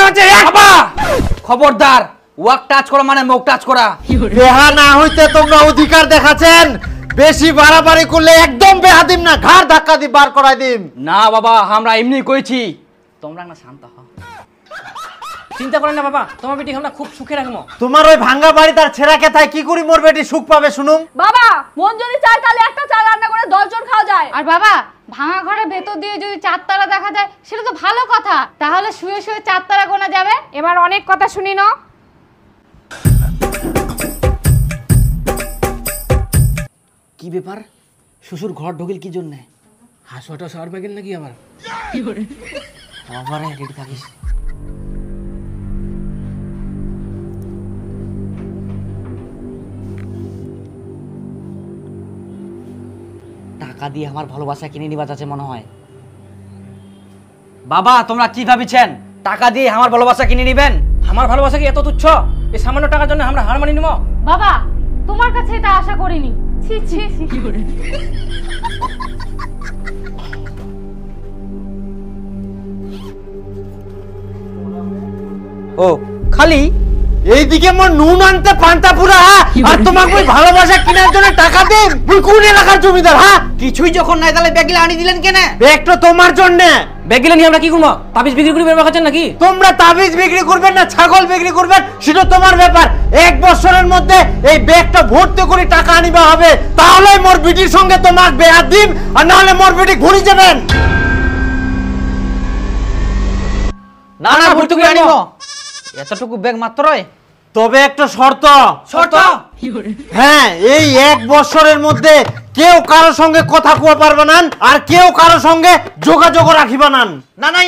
আছে বাবা খবরদার ওয়াক টাচ করা মানে মুখ টাচ করা বেহা না হইতে তোমরা অধিকার দেখাছেন বেশি বাড়াবাড়ি করলে একদম বেহা দিম না ঘাড় ধাক্কা দি বার করাই দিম না বাবা আমরা এমনি কইছি তোমরা না শান্ত হও চিন্তা করেন না বাবা তোমার বেটি আমরা খুব সুখে রাখবো তোমার ওই ভাঙ্গা বাড়ি তার ছেঁড়া কেথায় কি করি মোর বেটি সুখ পাবে শুনুম বাবা মন যদি চায় তাহলে একটা চা রান্না করে 10 জন খাওয়া যায়। আর বাবা ভাঙা ঘরের ভেতর দিয়ে যদি চারতারা দেখা যায় সেটা তো ভালো কথা, তাহলে শুয়ে শুয়ে চারতারা গোনা যাবে। এবার অনেক কথা শুনি না। কি ব্যাপার শ্বশুর ঘর ঢোকিল কি জন্য হাসুয়াটা শহর পাগেন নাকি আবার বাবারে রেডি থাকিস টাকা দিয়ে আমার ভালোবাসা কিনে নিবা যাচ্ছে মনে হয়। বাবা তোমরা কি ভাবিছেন টাকা দিয়ে আমার ভালোবাসা কিনে নিবেন? আমার ভালোবাসা কি এত তুচ্ছ এই সামান্য টাকার জন্য আমরা হার মানি নিব? বাবা তোমার কাছে এটা আশা করিনি। ছি ছি কি করে ও খালি এইদিকে মোর নুন আনতে পান্তা পুরা আর তোমাকে ওই ভালোবাসা কেনার জন্য টাকা দেন তুই কোন এলাকার জমিদার হ্যাঁ কিছুই যখন নাই তাহলে ব্যাগগুলো আনি দিলেন কেন? ব্যাগ তো তোমার জন্য ব্যাগগুলো নিয়ে আমরা কি করবো? তাবিজ বিক্রি করে বের খাচ্ছেন নাকি? তোমরা তাবিজ বিক্রি করবেন না ছাগল বিক্রি করবেন সেটা তোমার ব্যাপার। 1 বছরের মধ্যে এই ব্যাগটা ভর্তি করে টাকা আনিবা হবে, তাহলে মোর বিটির সঙ্গে তোমাক বিয়া দিম আর না হলে মোর বিটি ঘুরি যাবেন। না না ভর্তি করে আনিব এতটুকু ব্যাগ মাত্রই। তবে একটা শর্ত। শর্ত? হ্যাঁ এই 1 বছরের মধ্যে কেউ কারো সঙ্গে কথা কওয়া পারবে না আর কেউ কারো সঙ্গে যোগাযোগ রাখিবা না। না না